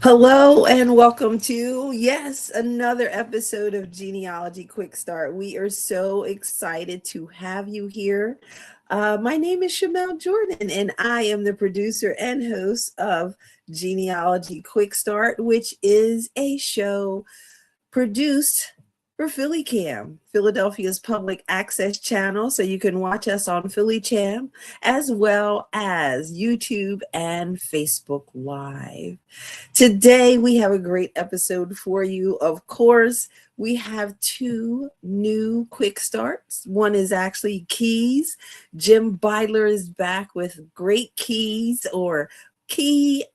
Hello and welcome to, yes, another episode of Genealogy Quick Start. We are so excited to have you here. My name is Shamel Jordan, and I am the producer and host of Genealogy Quick Start, which is a show produced for PhillyCam, Philadelphia's public access channel. So you can watch us on PhillyCam as well as YouTube and Facebook Live. Today we have a great episode for you. Of course, we have two new quick starts. One is actually keys. Jim Beidler is back with great keys or key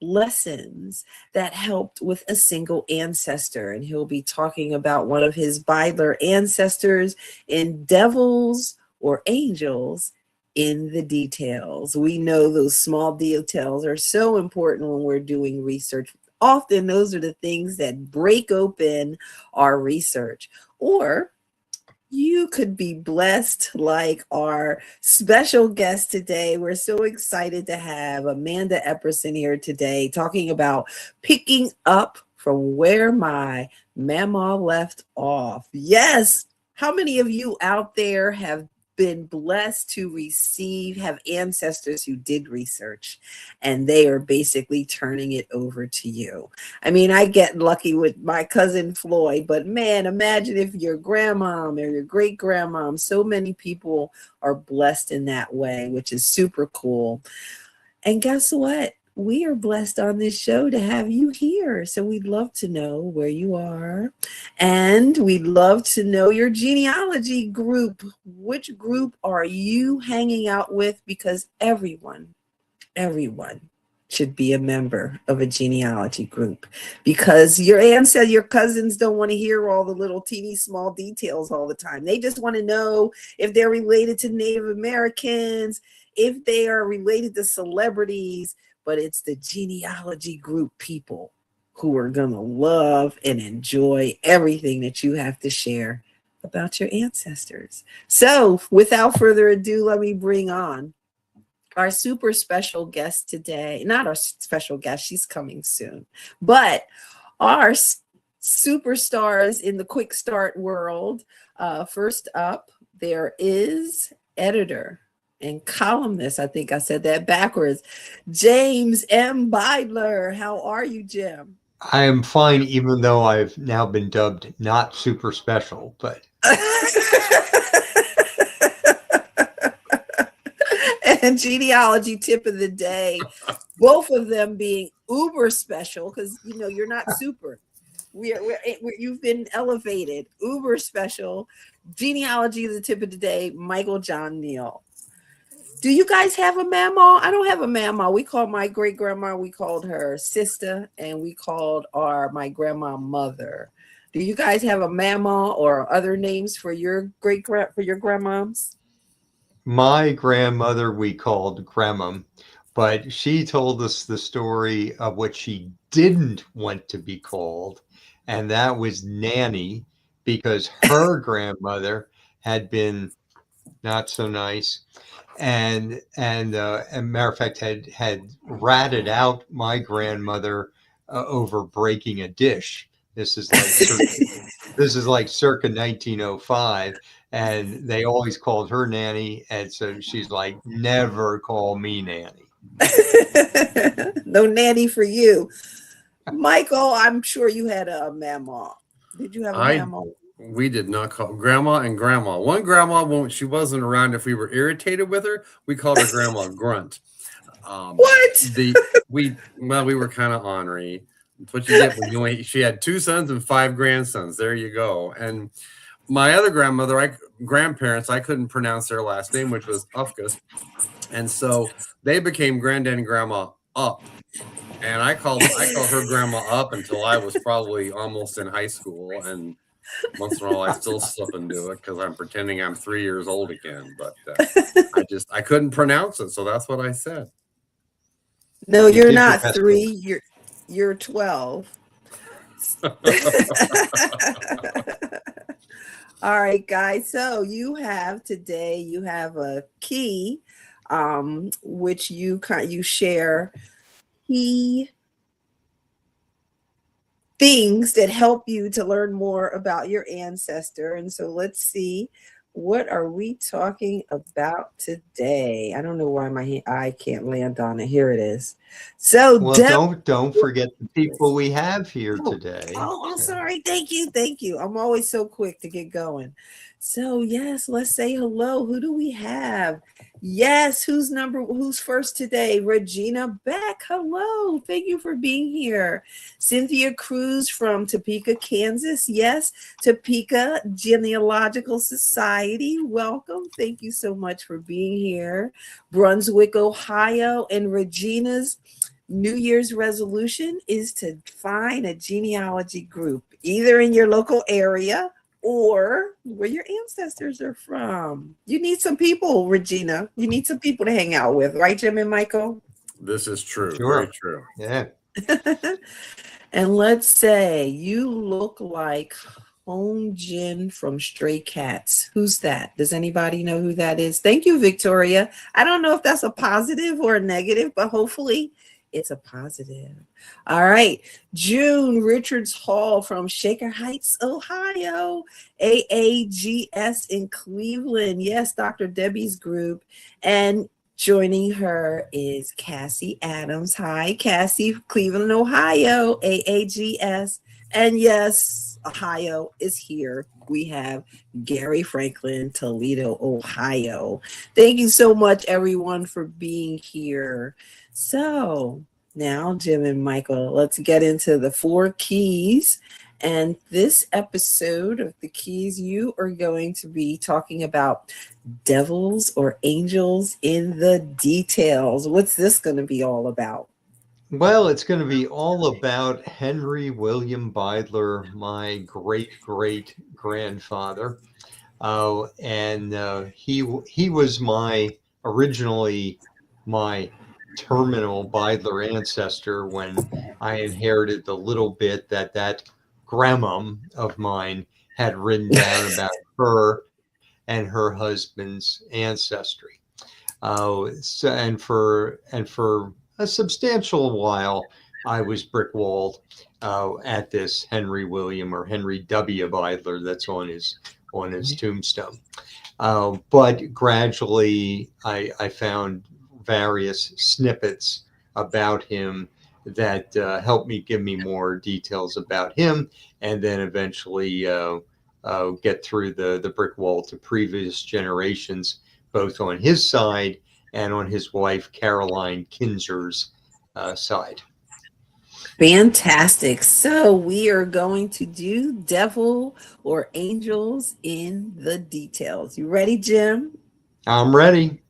lessons that helped with a single ancestor. And he'll be talking about one of his Beidler ancestors in devils or angels in the details. We know those small details are so important when we're doing research. Often those are the things that break open our research. Or you could be blessed like our special guest today. We're so excited to have Amanda Epperson here today talking about picking up from where my mama left off. Yes. How many of you out there have been blessed to have ancestors who did research and they are basically turning it over to you? I mean, I get lucky with my cousin Floyd, but man, imagine if your grandmom or your great grandmom, so many people are blessed in that way, which is super cool. And guess what? We are blessed on this show to have you here. So we'd love to know where you are. And we'd love to know your genealogy group. Which group are you hanging out with? Because everyone should be a member of a genealogy group, because your ancestors, your cousins don't want to hear all the little teeny small details all the time. They just want to know if they're related to Native Americans, if they are related to celebrities. But it's the genealogy group people who are going to love and enjoy everything that you have to share about your ancestors. So without further ado, let me bring on our super special guest today. Not our special guest, she's coming soon, but our superstars in the quick start world. First up, there is editor and columnist, I think I said that backwards, James M. Beidler. How are you, Jim? I am fine, even though I've now been dubbed not super special, but and genealogy tip of the day, both of them being uber special, because you're not super. You've been elevated, uber special. Genealogy is the tip of the day. Michael John Neill. Do you guys have a mamaw? I don't have a mamaw. We called my great grandma. We called her sister, and we called my grandma mother. Do you guys have a mamaw or other names for your grandmoms? my grandmother we called Grandma, but she told us the story of what she didn't want to be called, and that was Nanny, because her grandmother had been not so nice, and matter of fact had ratted out my grandmother over breaking a dish. This is like circa 1905, and they always called her Nanny, and so she's like, never call me Nanny. No nanny for you. Michael, I'm sure you had a mamaw. Did you have a mamaw? We did not call grandma and grandma. One grandma, when she wasn't around, if we were irritated with her, we called her Grandma Grunt. What? We were kind of ornery. That's what you get when she had 2 sons and 5 grandsons. There you go. And my other grandparents, I couldn't pronounce their last name, which was Ufkus. And so they became granddad and grandma Up. And I called her grandma Up until I was probably almost in high school. And once in a while, I still slip and do it because I'm pretending I'm 3 years old again. But I couldn't pronounce it, so that's what I said. No, you're not 3. You're 12. All right, guys. So you have a key, which you share. He things that help you to learn more about your ancestor. And so let's see, what are we talking about today? I don't know why my eye can't land on it. Here it is. So Well, don't forget the people we have here today. I'm sorry. Thank you. I'm always so quick to get going. So yes, let's say hello. Who do we have? Yes, who's first today? Regina Beck. Hello. Thank you for being here. Cynthia Cruz from Topeka, Kansas. Yes, Topeka Genealogical Society. Welcome. Thank you so much for being here. Brunswick, Ohio, and Regina's New Year's resolution is to find a genealogy group, either in your local area or where your ancestors are from. You need some people, Regina. You need some people to hang out with, right, Jim and Michael? This is true. Sure. Very true. Yeah. And let's say you look like Home Jin from Stray Cats. Who's that? Does anybody know who that is? Thank you, Victoria. I don't know if that's a positive or a negative, but hopefully it's a positive. All right. June Richards Hall from Shaker Heights, Ohio. AAGS in Cleveland. Yes, Dr. Debbie's group. And joining her is Cassie Adams. Hi, Cassie, Cleveland, Ohio. AAGS. And yes, Ohio is here. We have Gary Franklin, Toledo, Ohio. Thank you so much, everyone, for being here. So now, Jim and Michael, let's get into the 4 keys. And this episode of the keys, you are going to be talking about devils or angels in the details. What's this going to be all about? Well, it's going to be all about Henry William Beidler, my great grandfather. And he was originally my terminal Beidler ancestor when I inherited the little bit that grandmom of mine had written down about her and her husband's ancestry. And for a substantial while, I was brickwalled at this Henry William or Henry W. Beidler that's on his tombstone. But gradually, I found various snippets about him that helped me give me more details about him, and then eventually get through the brick wall to previous generations, both on his side and on his wife Caroline Kinzer's side. Fantastic. So we are going to do devil or angels in the details. You ready, Jim? I'm ready.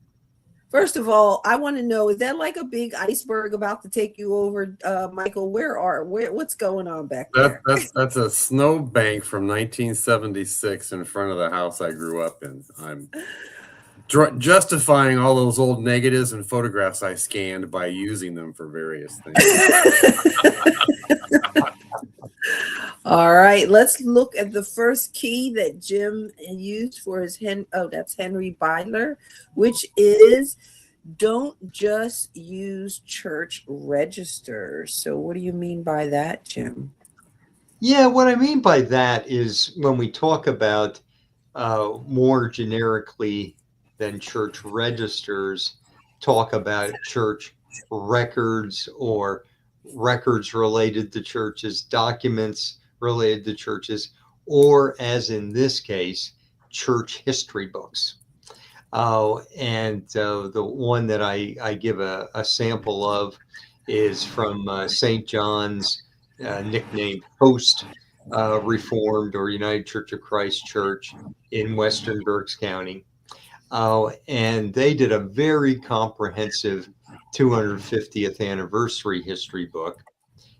First of all, I want to know, is that like a big iceberg about to take you over, Michael? What's going on back there? That's a snowbank from 1976 in front of the house I grew up in. I'm justifying all those old negatives and photographs I scanned by using them for various things. All right, let's look at the first key that Jim used for his that's Henry Beidler, which is don't just use church registers. So what do you mean by that, Jim? Yeah, what I mean by that is when we talk about more generically than church registers, talk about church records or records related to churches, documents related to churches, or as in this case, church history books. And the one that I give a sample of is from St. John's, nicknamed Post Reformed or United Church of Christ Church in Western Berks County. And they did a very comprehensive 250th anniversary history book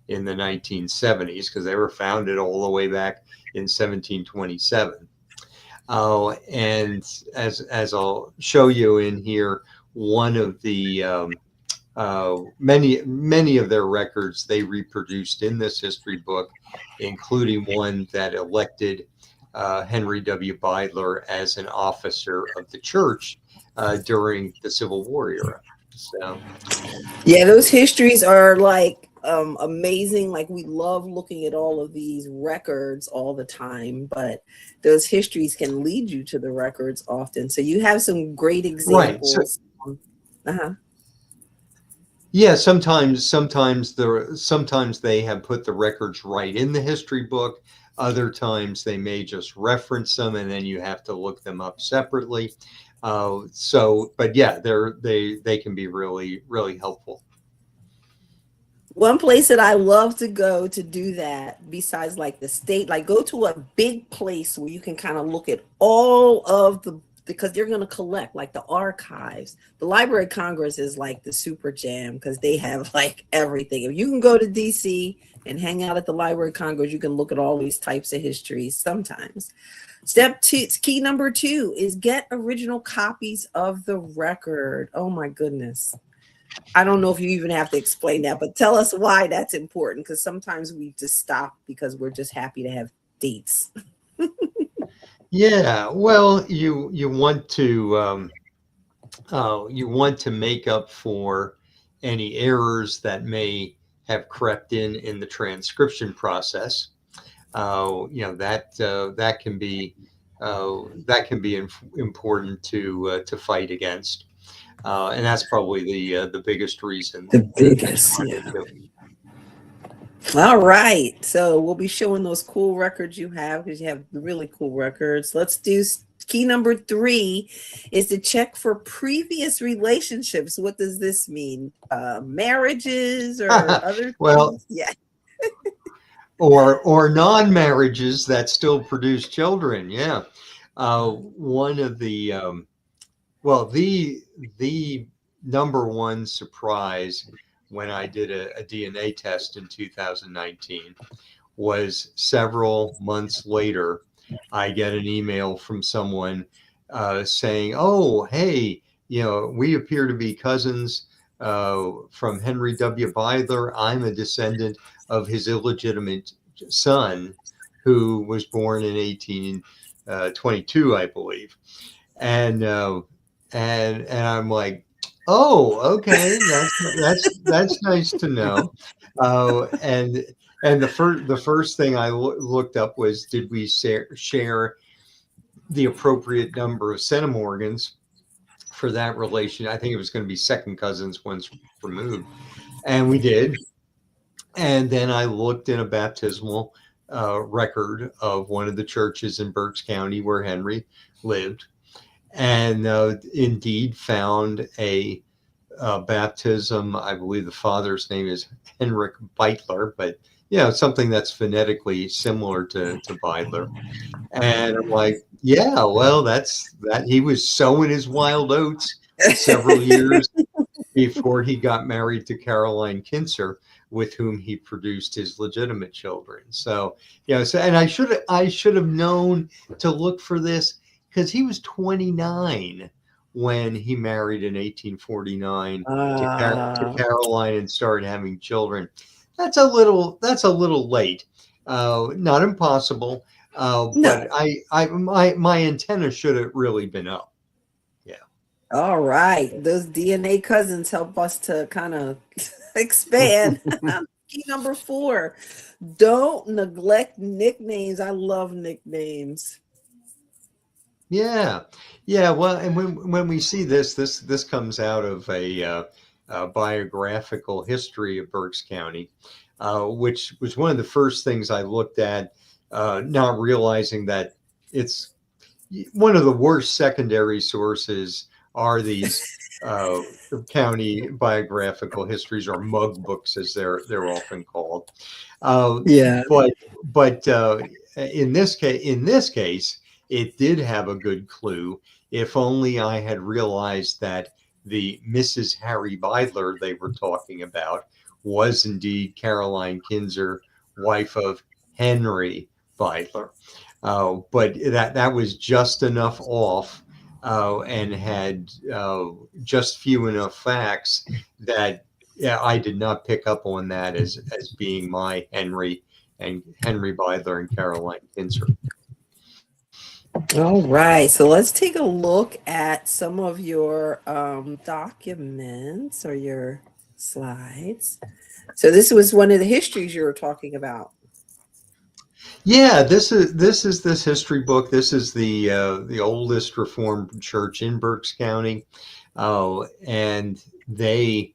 in the 1970s, because they were founded all the way back in 1727. And as I'll show you in here, one of the many of their records they reproduced in this history book, including one that elected Henry W. Beidler as an officer of the church during the Civil War era. So, yeah, those histories are like amazing. Like, we love looking at all of these records all the time, but those histories can lead you to the records often. So you have some great Right. So, examples. Uh-huh. yeah, sometimes they have put the records right in the history book. Other times they may just reference them, and then you have to look them up separately. But yeah, they can be really really helpful. One place that I love to go to do that, besides like the state, like go to a big place where you can kind of look at all of the, because they're going to collect like the archives. The Library of Congress is like the super jam because they have like everything. If you can go to DC and hang out at the Library of Congress, you can look at all these types of histories sometimes. Step two, key number 2 is get original copies of the record. Oh my goodness. I don't know if you even have to explain that, but tell us why that's important, because sometimes we just stop because we're just happy to have dates. Yeah, well, you want to make up for any errors that may have crept in the transcription process. That can be important to fight against, and that's probably the biggest reason. The biggest, yeah. All right, so we'll be showing those cool records you have, because you have really cool records. Let's do key number 3 is to check for previous relationships. What does this mean? Marriages or other well, things? Yeah. or non-marriages that still produce children. Yeah, one of the the number one surprise when I did a DNA test in 2019 was several months later, I get an email from someone saying, "Oh, hey, we appear to be cousins from Henry W. Beidler. I'm a descendant of his illegitimate son, who was born in 1822, I believe." And I'm like, "Oh, okay, that's nice to know." And the first thing I looked up was, did we share the appropriate number of centimorgans for that relation? I think it was going to be second cousins once removed, and we did. And then I looked in a baptismal record of one of the churches in Berks County where Henry lived, and indeed found a baptism. I believe the father's name is Henrik Beitler, but something that's phonetically similar to Beidler. And I'm like, yeah, well, that's that. He was sowing his wild oats several years before he got married to Caroline Kinzer, with whom he produced his legitimate children. So, and I should have known to look for this, because he was 29 when he married in 1849 to Caroline and started having children. That's a little late. Not impossible, No. but my antenna should have really been up. Yeah. All right. Those DNA cousins help us to kind of expand. Key number 4, don't neglect nicknames. I love nicknames. Yeah, well, and when we see this comes out of a biographical history of Berks County, which was one of the first things I looked at, not realizing that it's one of the worst secondary sources are these county biographical histories, or mug books, as they're often called. Yeah. But in this case, it did have a good clue. If only I had realized that the Mrs. Harry Beidler they were talking about was indeed Caroline Kinzer, wife of Henry Beidler. But that was just enough off, and had just few enough facts that I did not pick up on that as being my Henry Beidler and Caroline Kinzer. All right. So let's take a look at some of your documents or your slides. So this was one of the histories you were talking about. Yeah, this is this history book. This is the oldest Reformed church in Berks County, and they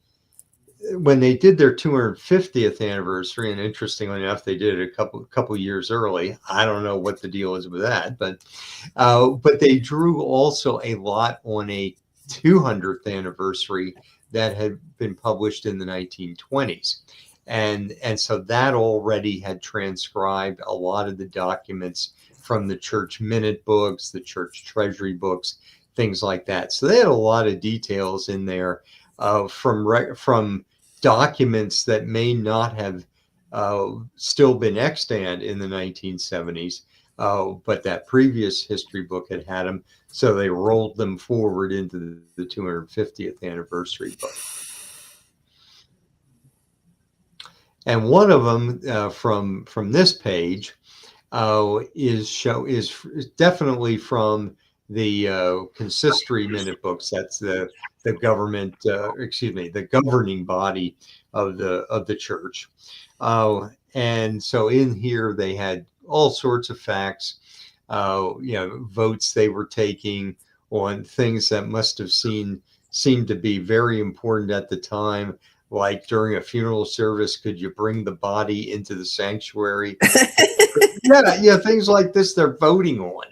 when they did their 250th anniversary, and interestingly enough, they did it a couple years early. I don't know what the deal is with that, but they drew also a lot on a 200th anniversary that had been published in the 1920s. And so that already had transcribed a lot of the documents from the church minute books, the church treasury books, things like that. So they had a lot of details in there from documents that may not have still been extant in the 1970s, but that previous history book had them. So they rolled them forward into the 250th anniversary book. And one of them from this page is definitely from the consistory minute books. That's the government, the governing body of the church. And so in here they had all sorts of facts, votes they were taking on things that must have seemed to be very important at the time. Like during a funeral service, could you bring the body into the sanctuary? Yeah, things like this they're voting on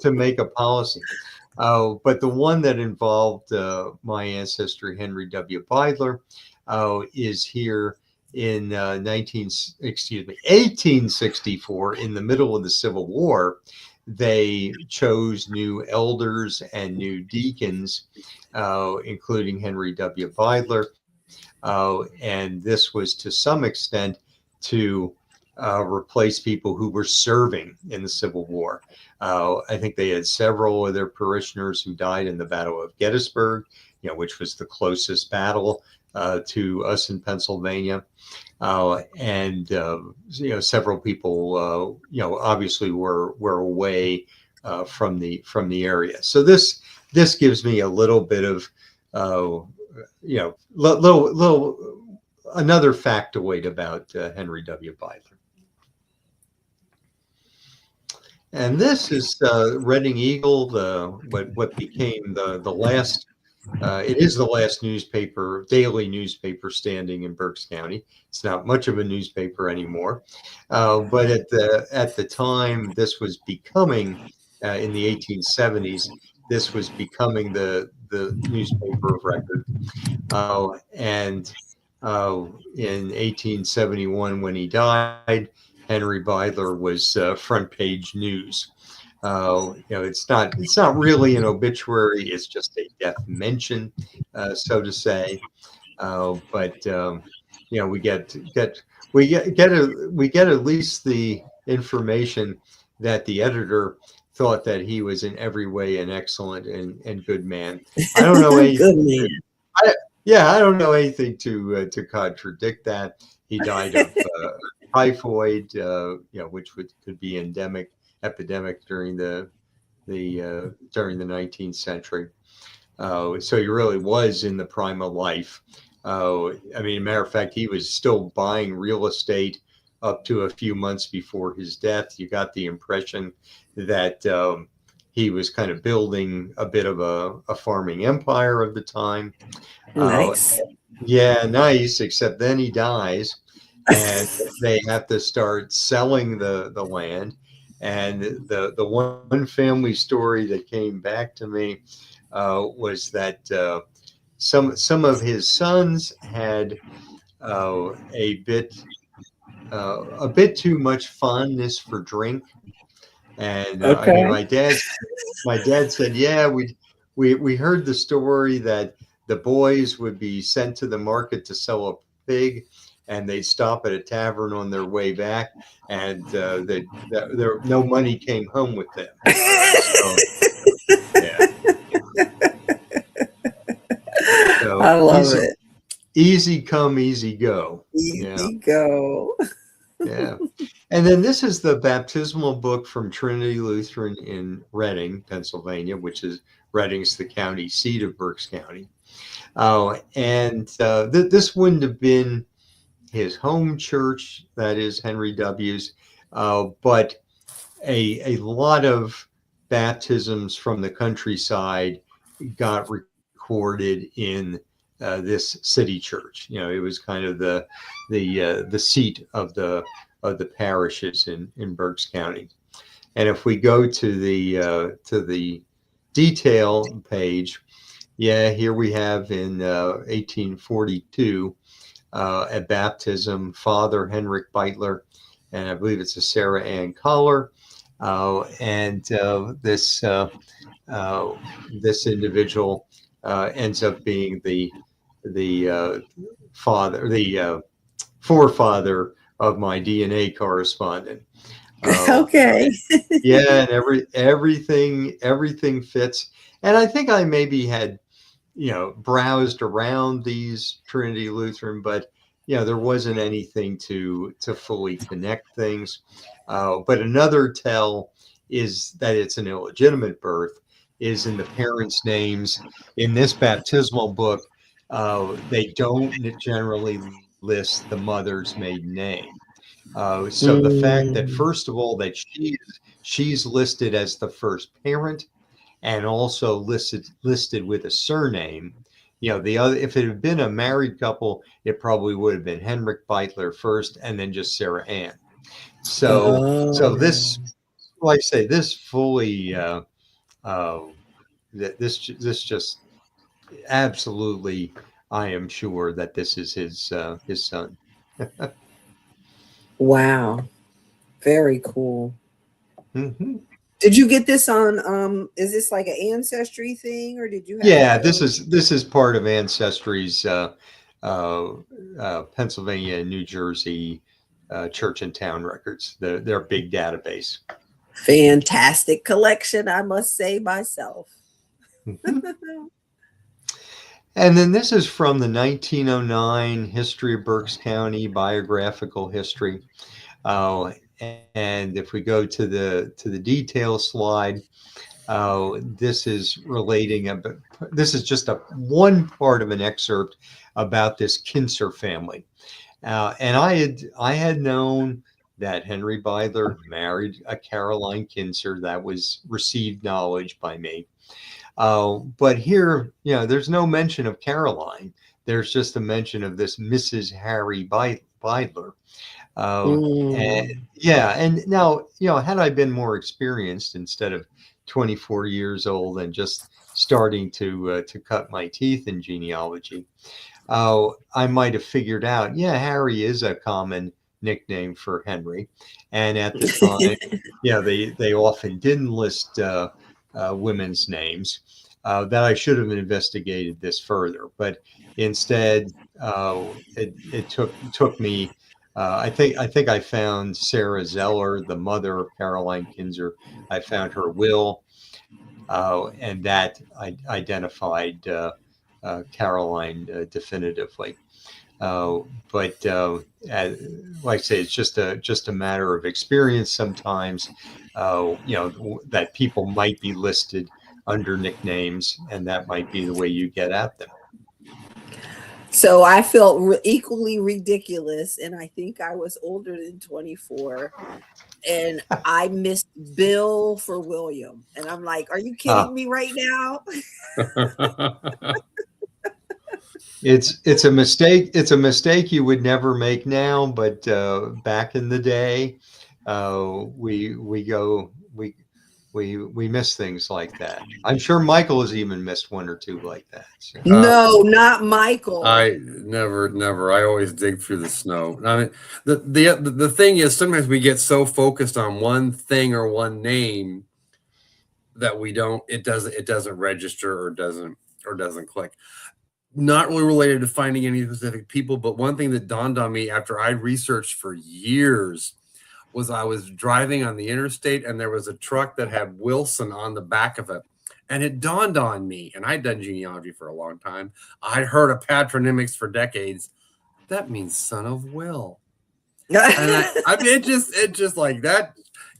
to make a policy. But the one that involved my ancestor, Henry W. Beidler, is here in 1864, in the middle of the Civil War. They chose new elders and new deacons, including Henry W. Beidler. And this was to some extent to replace people who were serving in the Civil War. I think they had several of their parishioners who died in the Battle of Gettysburg, which was the closest battle to us in Pennsylvania. And several people, obviously were away from the area. So this gives me a little bit of, another factoid about Henry W. Beidler. And this is Reading Eagle, what became the last. It is the last daily newspaper standing in Berks County. It's not much of a newspaper anymore, but at the time, this was becoming in the 1870s. This was becoming the newspaper of record, and in 1871, when he died, Henry Beidler was front page news. It's not really an obituary; it's just a death mention, so to say. But we get at least the information that the editor thought that he was in every way an excellent and good man. I don't know anything. I don't know anything to contradict that. He died of typhoid, which could be epidemic during the 19th century. So he really was in the prime of life. Matter of fact, he was still buying real estate up to a few months before his death. You got the impression that he was kind of building a bit of a farming empire of the time. Nice. Yeah, nice. Except then he dies, and they have to start selling the land. And the one family story that came back to me was that some of his sons had a bit too much fondness for drink. And Okay. my dad said, yeah, we heard the story that the boys would be sent to the market to sell a pig, and they'd stop at a tavern on their way back, and no money came home with them. So, yeah. So I love it. Easy come, easy go. Easy go. Yeah. And then this is the baptismal book from Trinity Lutheran in Reading, Pennsylvania, which is Reading's the county seat of Berks County. This wouldn't have been his home church, that is Henry W.'s, but a lot of baptisms from the countryside got recorded in this city church. You know, it was kind of the seat of the parishes in Berks County. And if we go to the detail page, yeah, here we have in 1842 a baptism, Father Henrik Beidler, and I believe it's a Sarah Ann Collar. This individual ends up being the father, the forefather of my DNA correspondent. Okay. Yeah, and everything fits. And I think I maybe had, browsed around these Trinity Lutheran, but there wasn't anything to fully connect things. But another tell is that it's an illegitimate birth is in the parents' names. In this baptismal book, they don't generally list the mother's maiden name. So the fact that Mm. first of all that she's listed as the first parent and also listed with a surname. The other, if it had been a married couple, it probably would have been Henrik Beitler first and then just Sarah Ann. So Oh. this, like I say, this fully this just absolutely, I am sure that this is his son. Wow. Very cool. Mm-hmm. Did you get this on is this like an ancestry thing, or did you have Yeah, to this go? is part of Ancestry's Pennsylvania and New Jersey church and town records. Their big database. Fantastic collection, I must say myself. Mhm. And then this is from the 1909 History of Berks County Biographical History. And if we go to the detail slide, this is this is just one part of an excerpt about this Kinser family. And I had known that Henry Beidler married a Caroline Kinser. That was received knowledge by me. But here, there's no mention of Caroline. There's just a mention of this Mrs. Harry Beidler. And Mm. yeah, and now, had I been more experienced instead of 24 years old and just starting to cut my teeth in genealogy, I might have figured out, yeah, Harry is a common nickname for Henry. And at the time, they often didn't list women's names. That I should have investigated this further, but instead, it took me. I think I found Sarah Zeller, the mother of Caroline Kinser. I found her will, and that I identified Caroline definitively. But like I say, it's just a matter of experience sometimes. That people might be listed under nicknames, and that might be the way you get at them. So I felt equally ridiculous, and I think I was older than 24, and I missed Bill for William, and I'm like, are you kidding me right now? It's a mistake. It's a mistake you would never make now, but back in the day, we miss things like that. I'm sure Michael has even missed one or two like that. So. No, not Michael. I never. I always dig through the snow. I mean, the thing is, sometimes we get so focused on one thing or one name that it doesn't register or doesn't click. Not really related to finding any specific people, but one thing that dawned on me after I researched for years was I was driving on the interstate and there was a truck that had Wilson on the back of it. And it dawned on me, and I'd done genealogy for a long time. I'd heard of patronymics for decades. That means son of Will. And I mean, it just like that.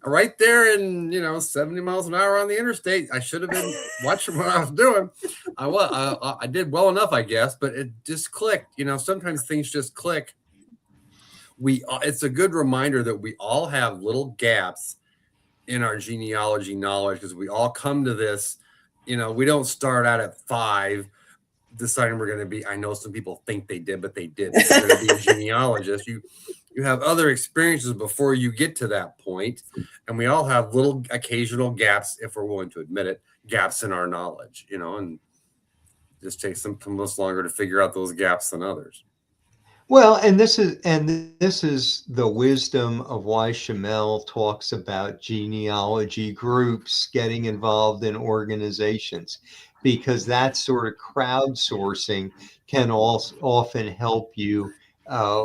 right there in 70 miles an hour on the interstate. I should have been watching what I was doing. I did well enough, I guess, but it just clicked. Sometimes things just click. It's a good reminder that we all have little gaps in our genealogy knowledge, because we all come to this. We don't start out at 5 deciding we're going to be. I know some people think they did, but they didn't. They're going to be a genealogist. You have other experiences before you get to that point, and we all have little occasional gaps, if we're willing to admit it, gaps in our knowledge. And it just takes some us longer to figure out those gaps than others. Well, and this is the wisdom of why Shamel talks about genealogy groups getting involved in organizations, because that sort of crowdsourcing can also often help you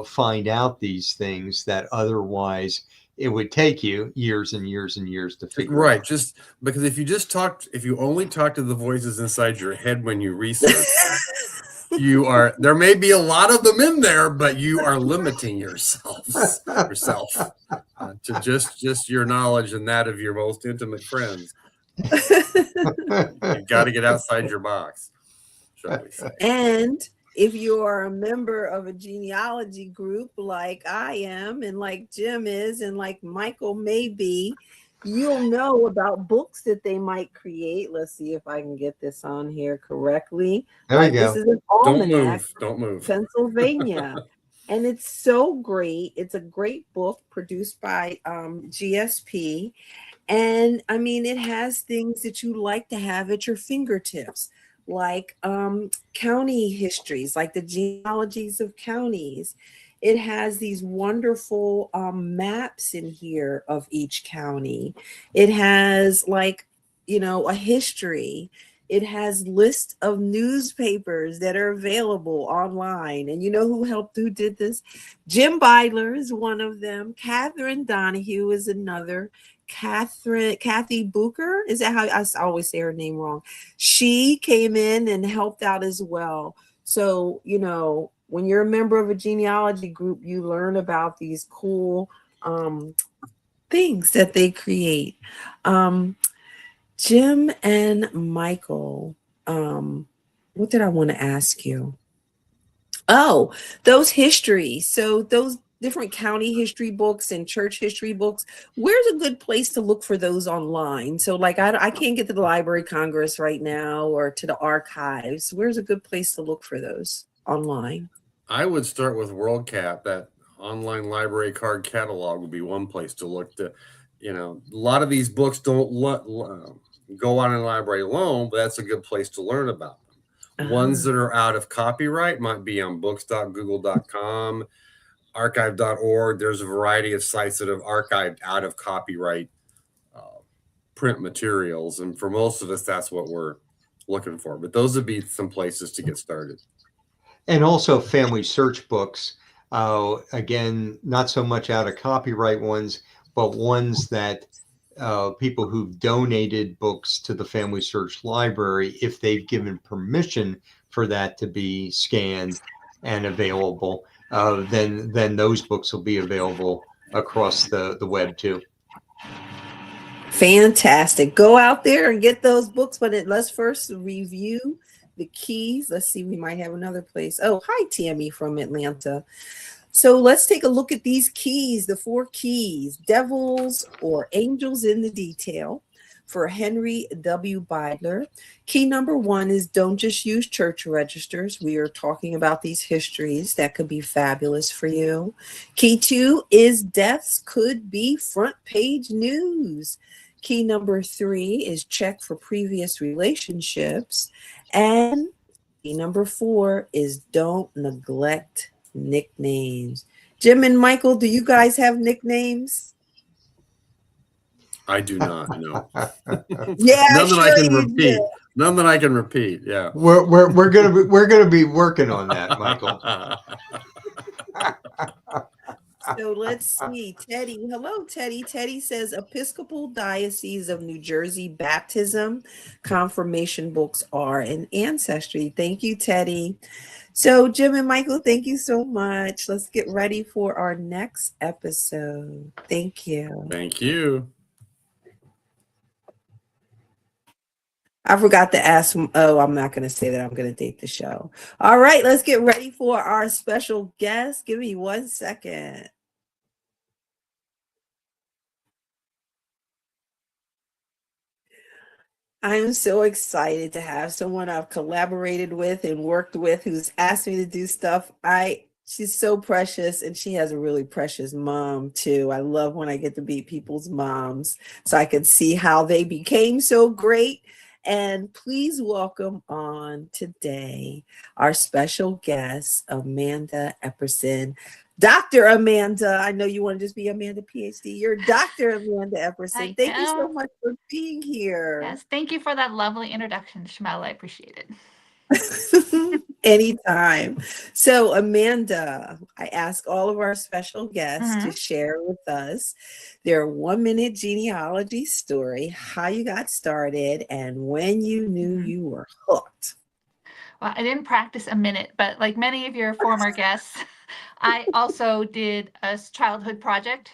find out these things that otherwise it would take you years and years and years to figure out. Right, just because if you only talk to the voices inside your head when you research, there may be a lot of them in there, but you are limiting yourself to just your knowledge and that of your most intimate friends. You got to get outside your box, shall we say. And if you are a member of a genealogy group like I am, and like Jim is, and like Michael may be, you'll know about books that they might create. Let's see if I can get this on here correctly. There you go. This is an almanac. Don't move. Pennsylvania. And it's so great. It's a great book produced by GSP. And I mean, it has things that you like to have at your fingertips, like county histories, like the genealogies of counties. It has these wonderful maps in here of each county. It has a history. It has lists of newspapers that are available online. And you know who did this? Jim Beidler is one of them. Catherine Donahue is another. Kathy Booker, is that how I always say her name wrong? She came in and helped out as well. So, when you're a member of a genealogy group, you learn about these cool things that they create. Jim and Michael, what did I want to ask you? Oh, those histories. So those different county history books and church history books, where's a good place to look for those online? So like I can't get to the Library of Congress right now or to the archives. Where's a good place to look for those online? I would start with WorldCat. That online library card catalog would be one place to look. A lot of these books don't go on in the library alone, but that's a good place to learn about them. Ones that are out of copyright might be on books.google.com, archive.org. There's a variety of sites that have archived out of copyright print materials. And for most of us, that's what we're looking for. But those would be some places to get started. And also family search books. Again, not so much out of copyright ones, but ones that people who've donated books to the Family Search Library, if they've given permission for that to be scanned and available, then those books will be available across the web too. Fantastic. Go out there and get those books, but let's first review the keys. Let's see, we might have another place. Oh, hi, Tammy from Atlanta. So let's take a look at these keys, the 4 keys, devils or angels in the detail for Henry W. Beidler. Key number 1 is don't just use church registers. We are talking about these histories that could be fabulous for you. Key 2 is deaths could be front page news. Key number 3 is check for previous relationships. And key number 4 is don't neglect nicknames. Jim and Michael, do you guys have nicknames? I do not. No. Yeah, none that I can repeat. None that I can repeat. Yeah. We're gonna be working on that, Michael. So let's see. Teddy. Hello, Teddy. Teddy says Episcopal Diocese of New Jersey baptism, confirmation books are in Ancestry. Thank you, Teddy. So Jim and Michael, thank you so much. Let's get ready for our next episode. Thank you. Thank you. I forgot to ask. Oh, I'm not going to say that I'm going to date the show. All right, let's get ready for our special guest. Give me 1 second. I'm so excited to have someone I've collaborated with and worked with who's asked me to do stuff. She's so precious, and she has a really precious mom too. I love when I get to meet people's moms so I can see how they became so great. And please welcome on today our special guest, Amanda Epperson. Dr. Amanda, I know you want to just be Amanda PhD. You're Dr. Amanda Epperson. Thank you so much for being here. Yes, thank you for that lovely introduction, Shmel. I appreciate it. Anytime. So, Amanda, I ask all of our special guests to share with us their 1-minute genealogy story, how you got started, and when you knew you were hooked. Well, I didn't practice a minute, but like many of your former guests, I also did a childhood project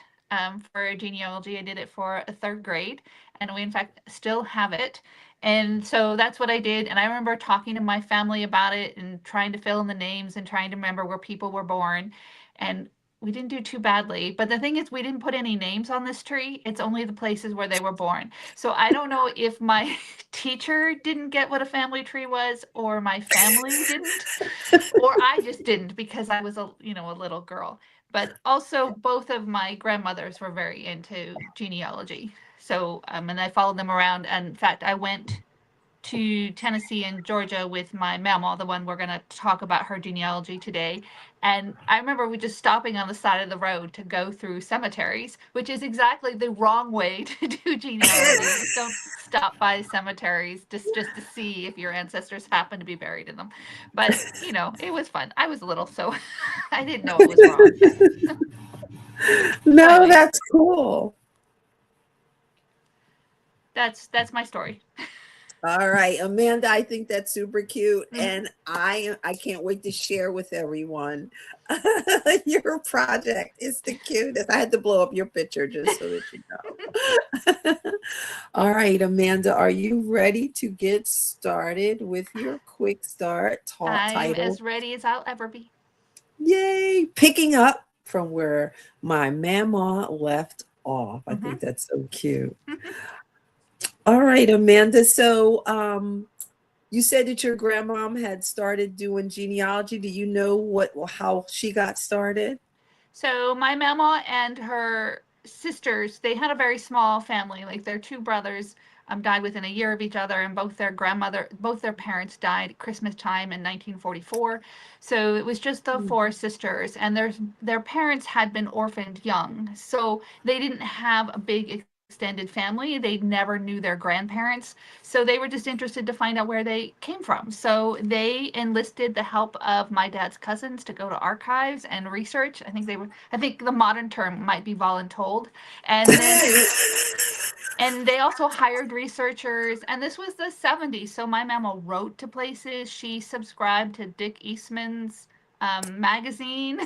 for genealogy. I did it for a 3rd grade, and we in fact still have it. And so that's what I did. And I remember talking to my family about it and trying to fill in the names and trying to remember where people were born. And we didn't do too badly. But the thing is, we didn't put any names on this tree. It's only the places where they were born. So I don't know if my teacher didn't get what a family tree was, or my family didn't, or I just didn't because I was a little girl. But also both of my grandmothers were very into genealogy. So and I followed them around. And in fact, I went to Tennessee and Georgia with my Mamaw, the one we're going to talk about her genealogy today. And I remember we just stopping on the side of the road to go through cemeteries, which is exactly the wrong way to do genealogy. You just don't stop by cemeteries just to see if your ancestors happen to be buried in them. But, it was fun. I was little, so I didn't know it was wrong. No, anyway, that's cool. That's my story. All right, Amanda, I think that's super cute, and I can't wait to share with everyone your project. It's the cutest. I had to blow up your picture just so that you know. All right, Amanda, are you ready to get started with your quick start title? I'm as ready as I'll ever be. Yay! Picking up from where my Mamaw left off. I think that's so cute. All right, Amanda. So you said that your grandmom had started doing genealogy. Do you know how she got started? So my Mamaw and her sisters, they had a very small family. Like their 2 brothers died within a year of each other, and both their parents died at Christmas time in 1944. So it was just the 4 sisters, and their parents had been orphaned young. So they didn't have a big extended family. They never knew their grandparents. So they were just interested to find out where they came from. So they enlisted the help of my dad's cousins to go to archives and research. I think the modern term might be voluntold. And then and they also hired researchers, and this was the 70s. So my Mamaw wrote to places. She subscribed to Dick Eastman's magazine.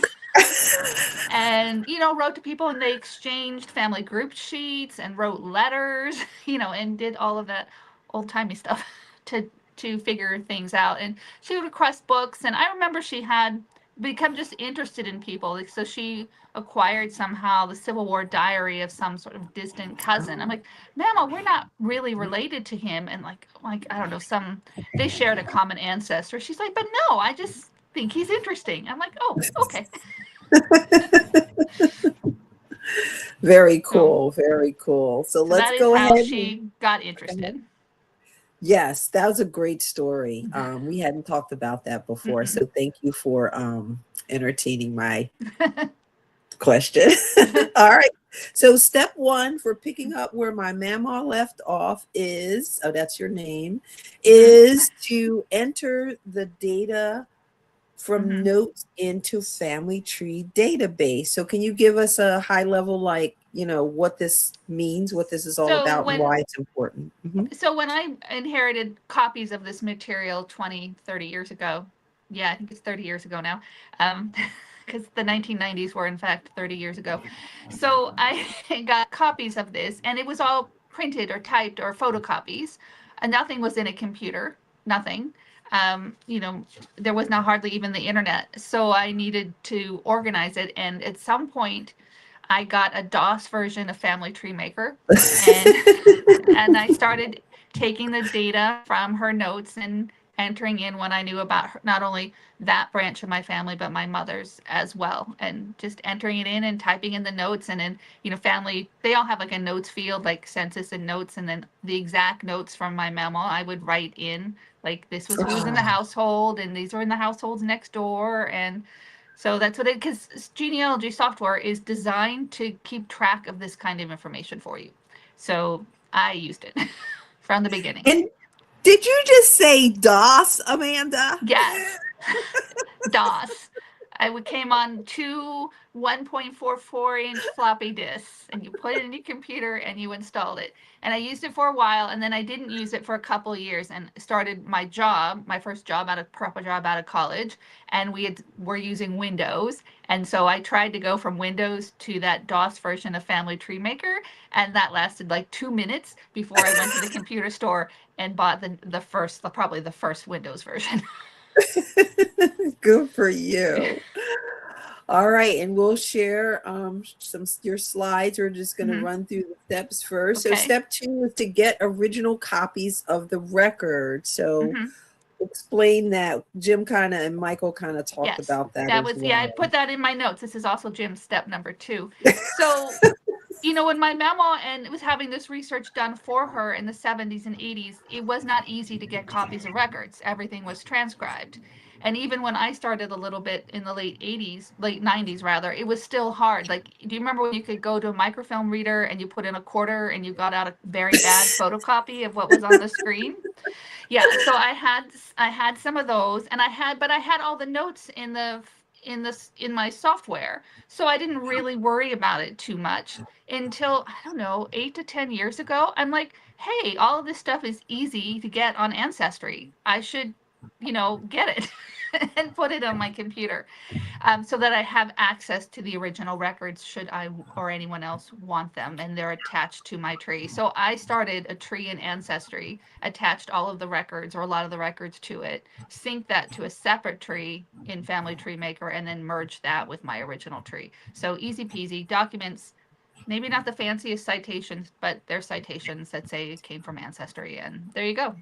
And wrote to people, and they exchanged family group sheets and wrote letters, and did all of that old-timey stuff to figure things out. And she would request books, and I remember she had become just interested in people. So she acquired somehow the Civil War diary of some sort of distant cousin. I'm like, Mama, we're not really related to him. And like I don't know, they shared a common ancestor. She's like, but no, I just think he's interesting. I'm like, oh, okay. Very cool. Very cool. So let's go ahead. How she got interested. Yes, that was a great story. We hadn't talked about that before. So thank you for entertaining my question. All right. So step 1 for picking up where my Mamaw left off is, that's your name, is to enter the data from notes into family tree database. So can you give us a high level, what this means, what this is all about, and why it's important? So when I inherited copies of this material 20, 30 years ago, I think it's 30 years ago now, because the 1990s were in fact 30 years ago. So I got copies of this, and it was all printed or typed or photocopies. nothing was in a computer, nothing. You know, there was not hardly even the internet. So I needed to organize it. And at some point, I got a DOS version of Family Tree Maker, and and I started taking the data from her notes and entering in what I knew about her, not only that branch of my family, but my mother's as well, and just entering it in and typing in the notes. And then, you know, family, they all have like a notes field, like census and notes, and then the exact notes from my Mamaw I would write in, like this was who was in the household, and these were in the households next door. And so that's what it, because genealogy software is designed to keep track of this kind of information for you. So I used it from the beginning. And did you just say DOS, Amanda? Yes. DOS. I came on two 1.44-inch floppy disks, and you put it in your computer and you installed it. And I used it for a while, and then I didn't use it for a couple of years, and started my job, my first job proper job out of college, and were using Windows. And so I tried to go from Windows to that DOS version of Family Tree Maker, and that lasted like 2 minutes before I went to the computer store and bought probably the first Windows version. Good for you. All right, and we'll share your slides. We're just going to run through the steps first. Okay. So step 2 is to get original copies of the record. So explain that. Jim kind of and Michael kind of talked about that. That as was well. I put that in my notes. This is also Jim's step number 2. So you know, when my Mamaw and was having this research done for her in the 70s and 80s, it was not easy to get copies of records. Everything was transcribed. And even when I started a little bit in the late 90s rather, it was still hard. Like, do you remember when you could go to a microfilm reader and you put in a quarter and you got out a very bad photocopy of what was on the screen? Yeah, so I had some of those, and I had all the notes in my software, so I didn't really worry about it too much until, I don't know, 8 to 10 years ago. I'm like, hey, all of this stuff is easy to get on Ancestry. I should, get it and put it on my computer, so that I have access to the original records should I or anyone else want them, and they're attached to my tree. So I started a tree in Ancestry, attached all of the records or a lot of the records to it, sync that to a separate tree in Family Tree Maker, and then merge that with my original tree. So easy peasy. Documents, maybe not the fanciest citations, but they're citations that say it came from Ancestry, and there you go.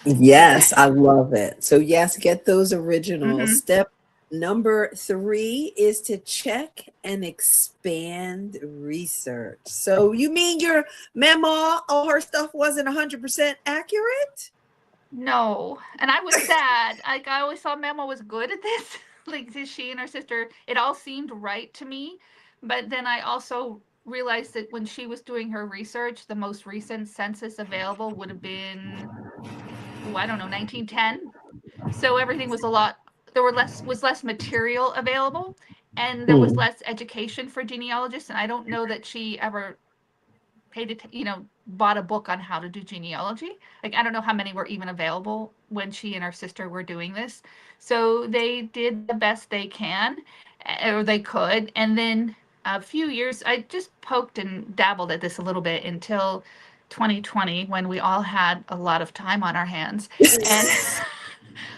Yes, I love it. So yes, get those originals. Step number 3 is to check and expand research. So you mean your Mamaw, all her stuff wasn't 100% accurate? No, and I was sad. Like, I always thought Mamaw was good at this. Like, she and her sister, it all seemed right to me. But then I also realized that when she was doing her research, the most recent census available would have been, I don't know, 1910. So everything was was less material available, and there was less education for genealogists. And I don't know that she ever bought a book on how to do genealogy. Like, I don't know how many were even available when she and her sister were doing this. So they did the best they can, or they could. And then a few years, I just poked and dabbled at this a little bit until 2020, when we all had a lot of time on our hands. And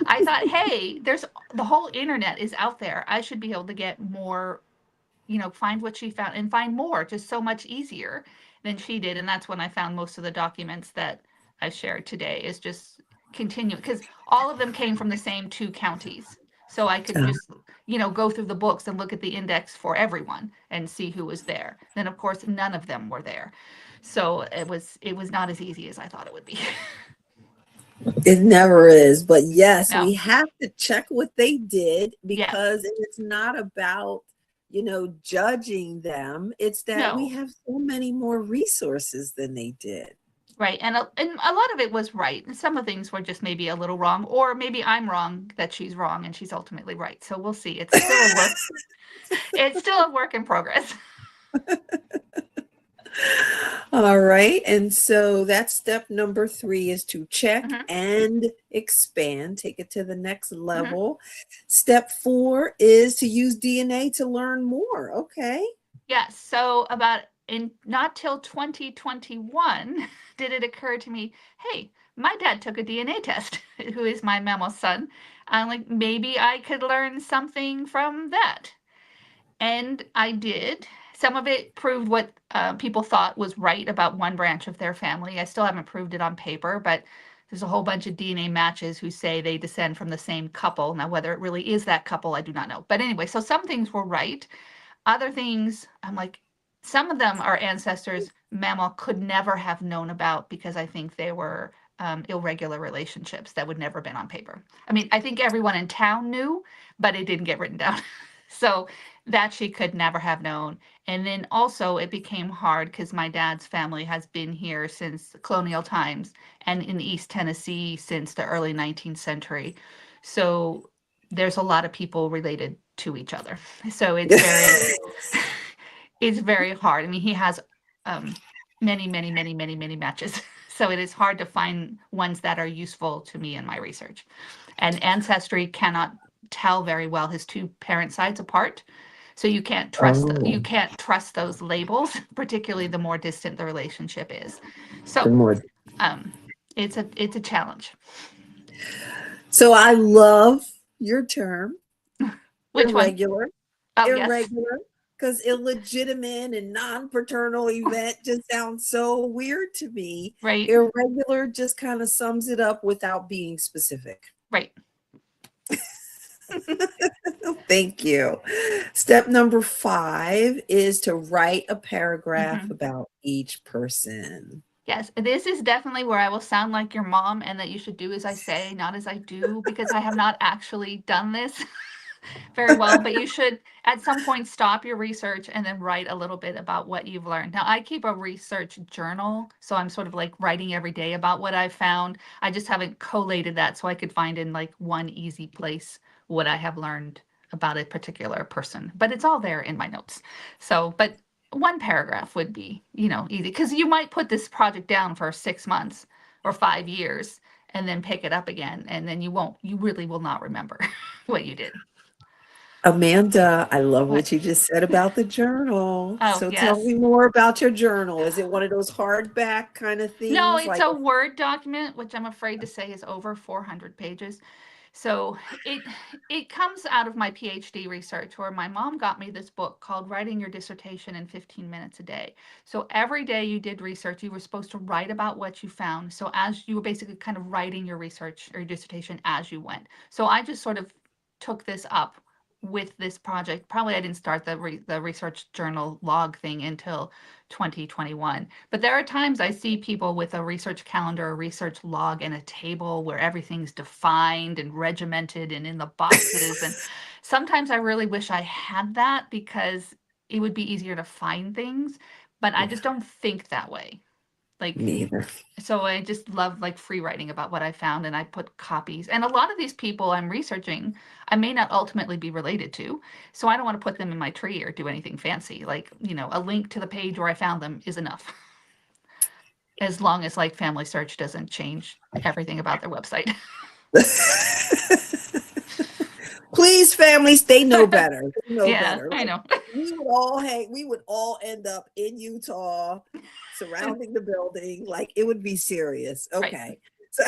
I thought, hey, the whole internet is out there. I should be able to get more, find what she found and find more, just so much easier than she did. And that's when I found most of the documents that I shared today, is just continue, because all of them came from the same 2 counties. So I could just, go through the books and look at the index for everyone and see who was there. Then of course, none of them were there. So it was not as easy as I thought it would be. It never is. But yes, No. we have to check what they did, because it's not about, judging them. It's that we have so many more resources than they did. Right. And a lot of it was right. And some of the things were just maybe a little wrong, or maybe I'm wrong that she's wrong and she's ultimately right. So we'll see. It's still a work in progress. All right. And so that's step number 3, is to check and expand, take it to the next level. Step 4 is to use DNA to learn more. Okay. Yes. So not till 2021 did it occur to me, hey, my dad took a DNA test, who is my Mamaw son. I'm like, maybe I could learn something from that. And I did. Some of it proved what people thought was right about one branch of their family. I still haven't proved it on paper, but there's a whole bunch of DNA matches who say they descend from the same couple. Now, whether it really is that couple, I do not know. But anyway, so some things were right. Other things, I'm like, some of them are ancestors Mamaw could never have known about because I think they were irregular relationships that would never have been on paper. I mean, I think everyone in town knew, but it didn't get written down. So that she could never have known. And then also it became hard because my dad's family has been here since colonial times and in East Tennessee since the early 19th century. So there's a lot of people related to each other. So it's very it's very hard. I mean, he has many matches. So it is hard to find ones that are useful to me in my research. And Ancestry cannot tell very well his two parent sides apart. So you can't trust you can't trust those labels, particularly the more distant the relationship is. So it's a challenge. So I love your term. Which irregular. Oh, Irregular. Because illegitimate and non-paternal event just sounds so weird to me. Right. Irregular just kind of sums it up without being specific. Right. Thank you. Step number 5 is to write a paragraph about each person. Yes, this is definitely where I will sound like your mom and that you should do as I say, not as I do, because I have not actually done this very well, but you should at some point stop your research and then write a little bit about what you've learned. Now, I keep a research journal, so I'm sort of like writing every day about what I've found. I just haven't collated that so I could find in like one easy place what I have learned about a particular person, but it's all there in my notes. So, but one paragraph would be, easy, because you might put this project down for 6 months or 5 years and then pick it up again, and then you really will not remember what you did. Amanda, I love what you just said about the journal. Oh, so yes. Tell me more about your journal. Is it one of those hardback kind of things? No, it's a Word document, which I'm afraid to say is over 400 pages. So it comes out of my PhD research, where my mom got me this book called Writing Your Dissertation in 15 Minutes a Day. So every day you did research, you were supposed to write about what you found. So as you were basically kind of writing your research or your dissertation as you went. So I just sort of took this up with this project. Probably I didn't start the research journal log thing until 2021. But there are times I see people with a research calendar, a research log, and a table where everything's defined and regimented and in the boxes. And sometimes I really wish I had that because it would be easier to find things, but I just don't think that way. Like, neither. So I just love like free writing about what I found, and I put copies. And a lot of these people I'm researching, I may not ultimately be related to, so I don't want to put them in my tree or do anything fancy. Like, a link to the page where I found them is enough. As long as like Family Search doesn't change everything about their website. Please, families, they know better. They know better. I know. We would all end up in Utah, surrounding the building. Like, it would be serious. Okay. Right. So,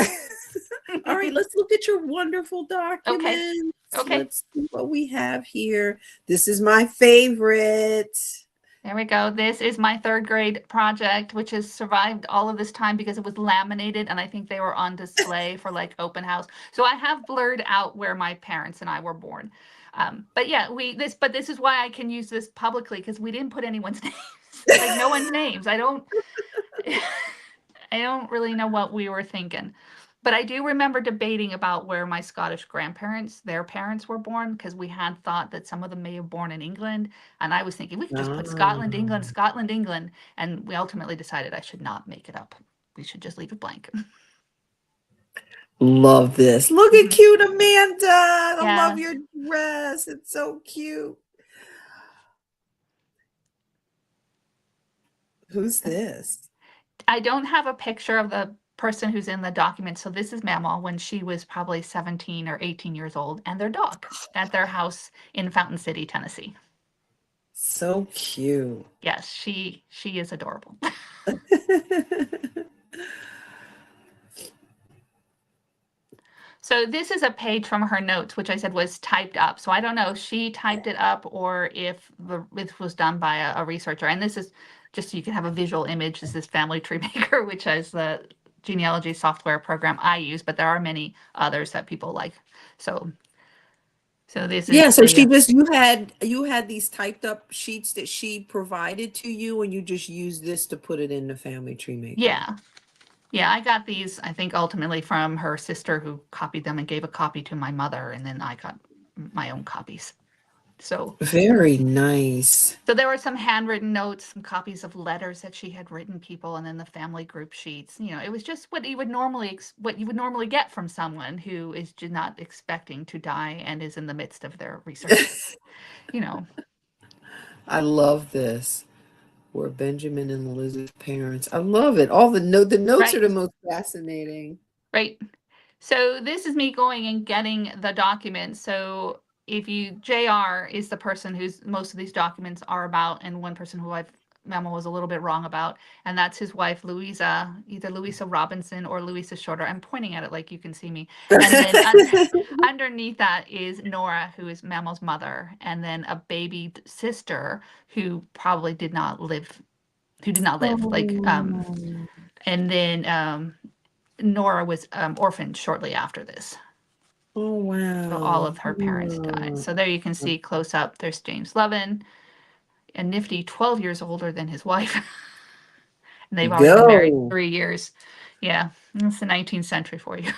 all right, let's look at your wonderful document. Okay. Let's see what we have here. This is my favorite. There we go. This is my 3rd grade project, which has survived all of this time because it was laminated, and I think they were on display for like open house. So I have blurred out where my parents and I were born. But yeah, this is why I can use this publicly, because we didn't put anyone's names, like no one's names. I don't really know what we were thinking. But I do remember debating about where my Scottish grandparents, their parents, were born, because we had thought that some of them may have born in England. And I was thinking we could just put Scotland, England. And we ultimately decided I should not make it up. We should just leave it blank. Love this. Look at cute Amanda. I love your dress. It's so cute. Who's this? I don't have a picture of the person who's in the document. So this is Mamaw when she was probably 17 or 18 years old, and their dog at their house in Fountain City, Tennessee. So cute. Yes, she is adorable. So this is a page from her notes, which I said was typed up. So I don't know if she typed it up or if it was done by a researcher. And this is just so you can have a visual image. This is Family Tree Maker, which is the genealogy software program I use, but there are many others that people like. So this Yeah, is so she the, just you had these typed up sheets that she provided to you, and you just used this to put it in the Family Tree Maker. yeah. Yeah, I got these, I think, ultimately from her sister who copied them and gave a copy to my mother, and then I got my own copies. So Very nice. So there were some handwritten notes, some copies of letters that she had written people, and then the family group sheets. You know, it was just what you would normally get from someone who is just not expecting to die and is in the midst of their research. You know, I love this. Were Benjamin and Liz's parents. I love it. All the notes are right, the most fascinating. right. So this is me going and getting the documents. So if you, JR is the person who's most of these documents are about, and one person who Mamaw was a little bit wrong about, and that's his wife, Louisa, either Louisa Robinson or Louisa Shorter. I'm pointing at it like you can see me. And then underneath that is Nora, who is Mamaw's mother, and then a baby sister who probably did not live, Oh. and then Nora was orphaned shortly after this. Oh, wow. So all of her parents died. So there you can see close up, there's James Levin, a nifty 12 years older than his wife. And they've already been married 3 years. Yeah, it's the 19th century for you.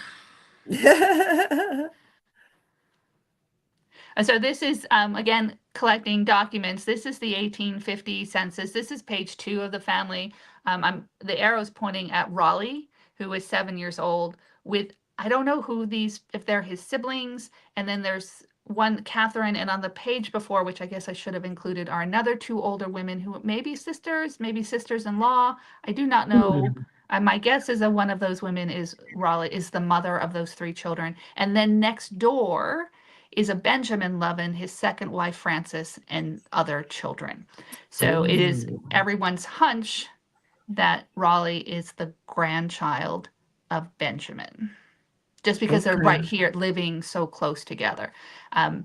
So this is, again, collecting documents. This is the 1850 census. This is page 2 of the family. The arrow's pointing at Raleigh, who was 7 years old, with, I don't know who these, if they're his siblings, and then there's one, Catherine, and on the page before, which I guess I should have included, are another 2 older women who may be sisters-in-law. I do not know. My guess is that one of those women is Raleigh, is the mother of those 3 children. And then next door is a Benjamin Levin, his second wife, Frances, and other children. So it is everyone's hunch that Raleigh is the grandchild of Benjamin, just because they're right here living so close together.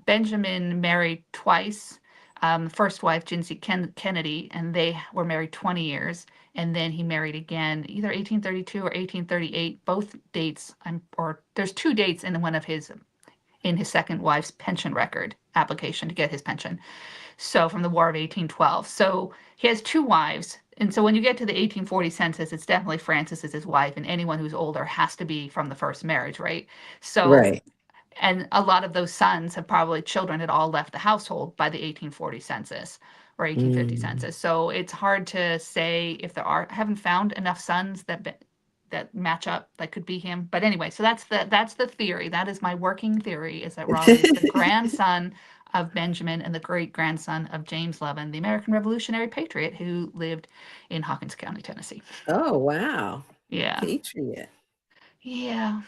Benjamin married twice. First wife, Jinsey Kennedy, and they were married 20 years. And then he married again, either 1832 or 1838. Both dates, or there's 2 dates in one of his second wife's pension record application to get his pension. So from the War of 1812. So he has 2 wives. And so when you get to the 1840 census, it's definitely Frances is his wife, and anyone who's older has to be from the first marriage, right? So, right. And a lot of those sons have probably, children had all left the household by the 1840 census or 1850 census. So it's hard to say if there are, I haven't found enough sons that match up that could be him. But anyway, so that's the theory. That is my working theory, is that Raleigh is the grandson of Benjamin and the great-grandson of James Levin, the American Revolutionary patriot who lived in Hawkins County, Tennessee. Oh, wow. Yeah. Patriot. Yeah.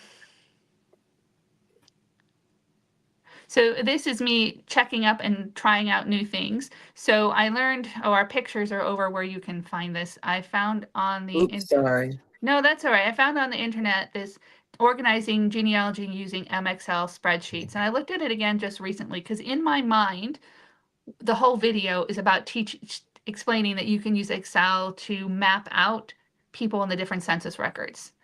So this is me checking up and trying out new things. So I learned, our pictures are over where you can find this. I found on the... sorry. No, that's all right. I found on the internet this organizing genealogy using MXL spreadsheets. And I looked at it again just recently because in my mind, the whole video is about explaining that you can use Excel to map out people in the different census records.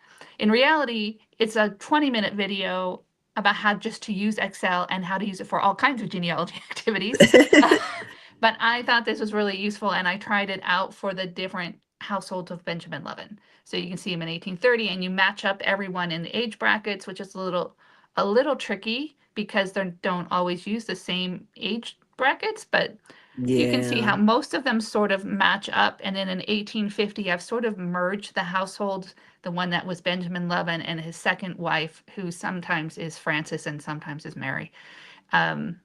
In reality, it's a 20-minute video about how just to use Excel and how to use it for all kinds of genealogy activities. But I thought this was really useful, and I tried it out for the different households of Benjamin Levin. So you can see him in 1830, and you match up everyone in the age brackets, which is a little tricky because they don't always use the same age brackets, but you can see how most of them sort of match up. And then in 1850, I've sort of merged the households, the one that was Benjamin Levin and his second wife, who sometimes is Frances and sometimes is Mary. And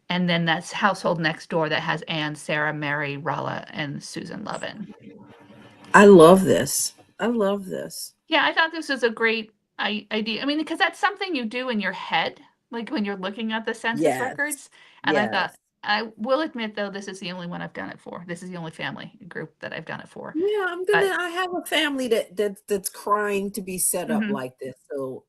then that's household next door that has Anne, Sarah, Mary, Rolla, and Susan Levin. I love this. I love this. Yeah, I thought this was a great idea. I mean, because that's something you do in your head, like when you're looking at the census records. And I thought I will admit, though, this is the only one I've done it for. This is the only family group that I've done it for. Yeah, But I have a family that's crying to be set up mhm, like this. So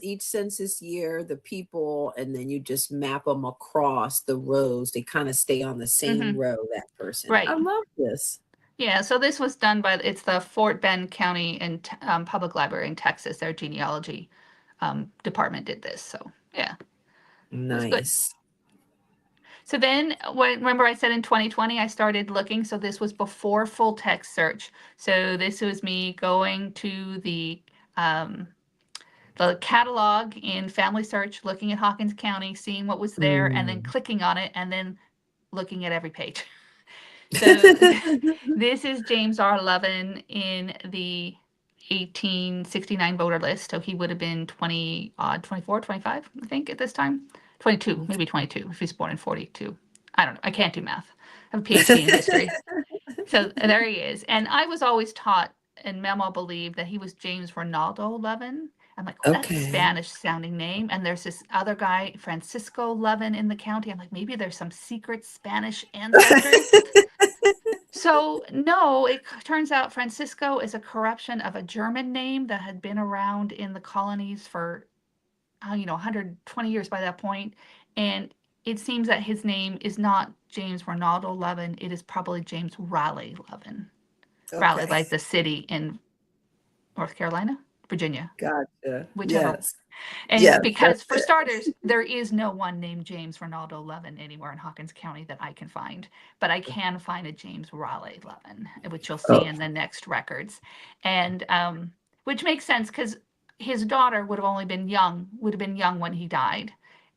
each census year, the people, and then you just map them across the rows. They kind of stay on the same mhm, row, that person. I right. love this. Yeah, so this was done by, it's the Fort Bend County and Public Library in Texas. Their genealogy department did this. So yeah, it was good. Nice. So then, remember I said in 2020 I started looking. So this was before full text search. So this was me going to the catalog in Family Search, looking at Hawkins County, seeing what was there, and then clicking on it, and then looking at every page. So this is James R. Lovin in the 1869 voter list. So he would have been 24, 25, I think, at this time. 22, maybe 22, if he's born in 42. I don't know. I can't do math. I have a PhD in history. So there he is. And I was always taught, and Mamaw believed, that he was James Ronaldo Lovin. I'm like, oh, that's a Okay. Spanish sounding name. And there's this other guy, Francisco Lovin, in the county. I'm like, maybe there's some secret Spanish ancestry. So no, it turns out Francisco is a corruption of a German name that had been around in the colonies for, 120 years by that point. And it seems that his name is not James Ronaldo Lovin. It is probably James Raleigh Lovin. Raleigh, Okay. like the city in North Carolina, Virginia, Gotcha. whichever. Yes. And Yes, because, for that's it. starters, there is no one named James Ronaldo Lovin anywhere in Hawkins County that I can find, but I can find a James Raleigh Lovin, which you'll see Oh, in the next records, and which makes sense because his daughter would have been young when he died,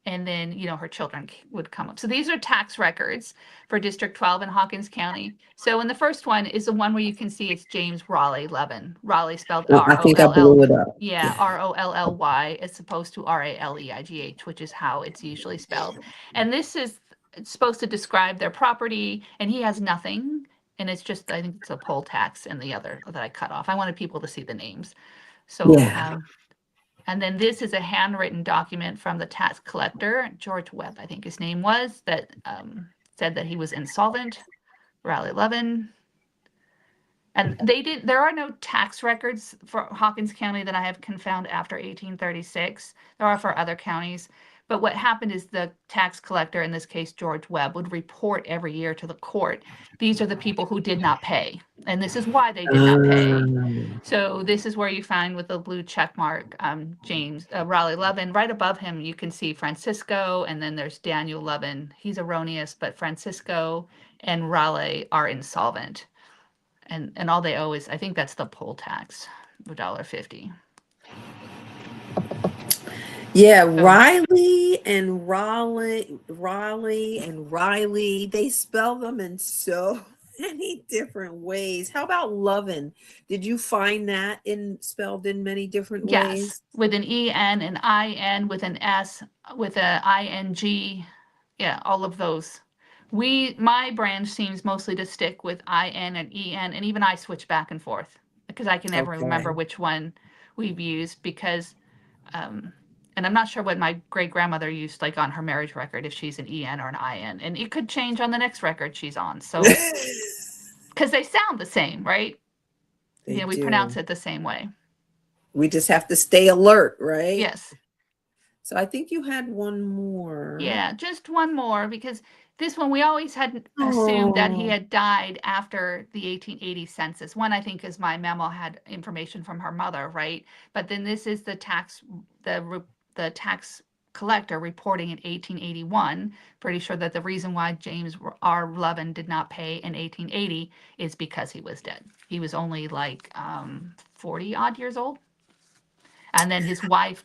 and then her children would come up. So these are tax records for District 12 in Hawkins County. So in the first one is the one where you can see it's James Raleigh Lovin. Raleigh spelled I think I blew R-O-L-L. it up. Yeah, Rollly as opposed to Raleigh, which is how it's usually spelled. And this is supposed to describe their property, and he has nothing. And it's just, I think it's a poll tax and the other that I cut off. I wanted people to see the names. So, Yeah. and then this is a handwritten document from the tax collector, George Webb, I think his name was, that said that he was insolvent, Raleigh Lovin. And there are no tax records for Hawkins County that I have found after 1836. There are for other counties. But what happened is the tax collector, in this case George Webb, would report every year to the court, these are the people who did not pay. And this is why they did not pay. So this is where you find, with the blue check mark, James Raleigh Lovin. Right above him, you can see Francisco, and then there's Daniel Lovin. He's erroneous, but Francisco and Raleigh are insolvent. And all they owe is, I think that's the poll tax, $1.50. Yeah, So Riley and Riley, they spell them in so many different ways. How about Lovin? Did you find that spelled in many different yes, ways? with an EN, an IN, with an S, with a ING. Yeah, all of those. My branch seems mostly to stick with IN and EN, and even I switch back and forth because I can never remember Okay. which one we've used, because and I'm not sure what my great grandmother used, like on her marriage record, if she's an EN or an IN, and it could change on the next record she's on. So because they sound the same, right? They We do. pronounce it the same way. We just have to stay alert, right? Yes. So I think you had one more. Yeah, just one more, because this one we always had assumed that he Oh. had died after the 1880 census. One, I think, is my memo had information from her mother, right? But then this is the tax collector reporting in 1881. Pretty sure that the reason why James R. Lovin did not pay in 1880 is because he was dead. He was only like 40 odd years old. And then his wife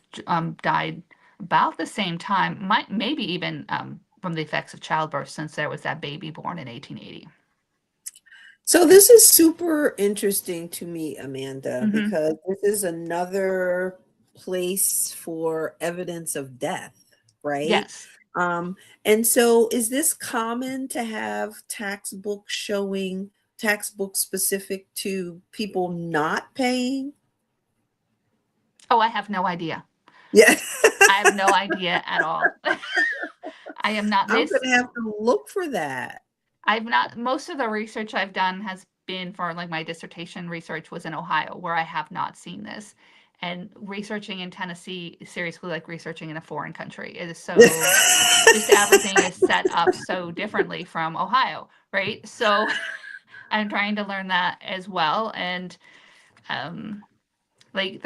died about the same time, maybe even from the effects of childbirth, since there was that baby born in 1880. So this is super interesting to me, Amanda, Mhm. because this is another place for evidence of death, right? Yes. And so is this common to have tax books specific to people not paying? Oh, I have no idea. Yeah. I have no idea at all. I am not I'm Miss. going to have to look for that. Most of the research I've done has been for like my dissertation research was in Ohio, where I have not seen this. And researching in Tennessee is seriously like researching in a foreign country. It is so, just everything is set up so differently from Ohio, right? So I'm trying to learn that as well. And like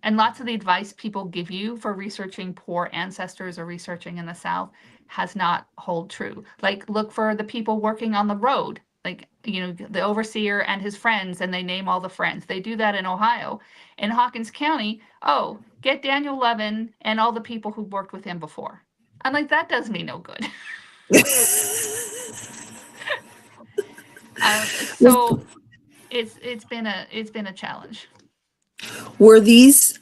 and lots of the advice people give you for researching poor ancestors or researching in the South has not hold true. Like look for the people working on the road, like, the overseer and his friends, and they name all the friends. They do that in Ohio. In Hawkins County, oh, get Daniel Levin and all the people who worked with him before. I'm like, that does me no good. So it's been a challenge. Were these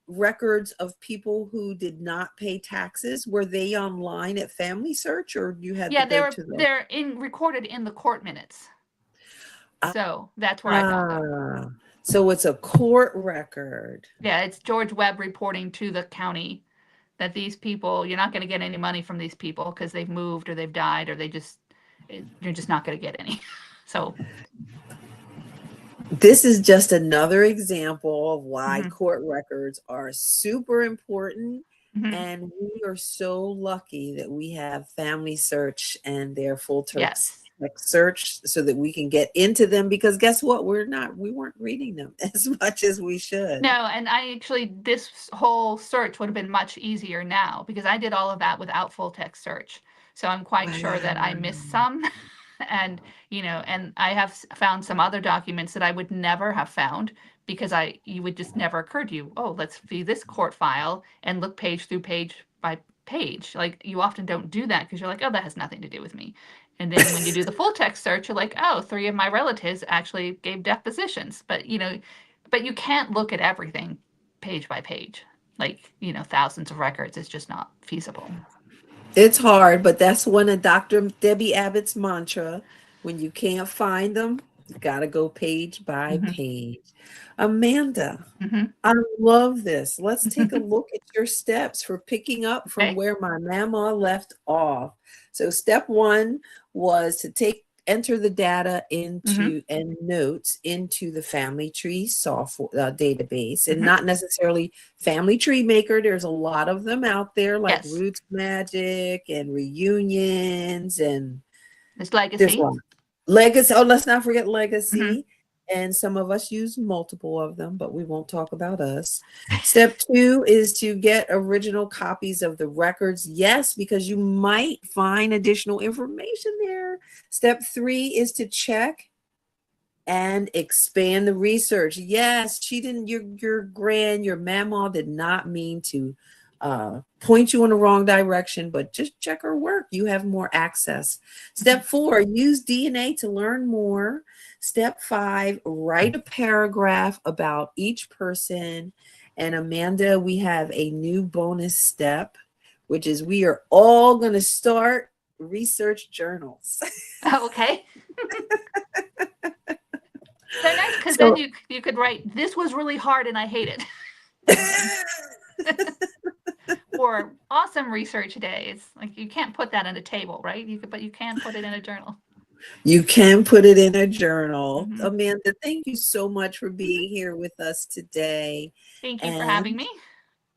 records of people who did not pay taxes, were they online at Family Search, or you had to go to them? They're recorded in the court minutes. So that's where I found them. So it's a court record. Yeah, it's George Webb reporting to the county that these people, you're not going to get any money from these people because they've moved or they've died, or you're just not going to get any. So this is just another example of why court records are super important. And we are so lucky that we have Family Search and their full text search so that we can get into them, because guess what? We weren't reading them as much as we should. No, and this whole search would have been much easier now because I did all of that without full text search. So I'm quite sure that I missed some. And, and I have found some other documents that I would never have found because you would just never occur to you, oh, let's view this court file and look page through page by page. Like, you often don't do that because you're like, oh, that has nothing to do with me. And then when you do the full text search, you're like, oh, 3 of my relatives actually gave depositions. But, but you can't look at everything page by page. Like, thousands of records is just not feasible. It's hard, but that's one of Dr. Debbie Abbott's mantra. When you can't find them, you got to go page by page. Amanda, I love this. Let's take a look at your steps for picking up from where my Mamaw left off. So step 1 was to enter the data into and notes into the Family Tree software database, and not necessarily Family Tree Maker. There's a lot of them out there, like Roots Magic and Reunions, and there's Legacy. Legacy. Oh, let's not forget Legacy. And some of us use multiple of them, but we won't talk about us. Step 2 is to get original copies of the records. Yes, because you might find additional information there. Step 3 is to check and expand the research. Yes, she didn't, your Mamaw did not mean to point you in the wrong direction, but just check her work. You have more access. Step 4, use DNA to learn more. Step 5, write a paragraph about each person. And Amanda, we have a new bonus step, which is we are all going to start research journals. Okay. They're nice because then you could write, this was really hard and I hate it. Or awesome research day. It's like you can't put that on a table, right? But you can put it in a journal. You can put it in a journal. Amanda, thank you so much for being here with us today. Thank you for having me.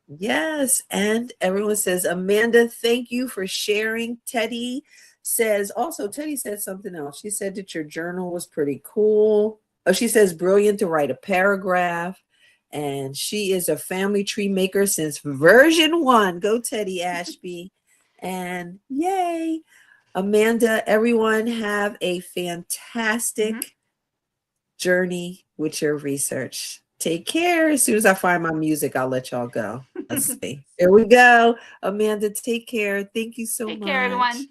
Yes, and everyone says, Amanda, thank you for sharing. Teddy said something else. She said that your journal was pretty cool. Oh, she says brilliant to write a paragraph. And she is a Family Tree Maker since version 1. Go Teddy Ashby. And yay. Amanda, everyone have a fantastic journey with your research. Take care. As soon as I find my music, I'll let y'all go. Let's see. Here we go. Amanda, take care. Thank you so much. Take care, everyone.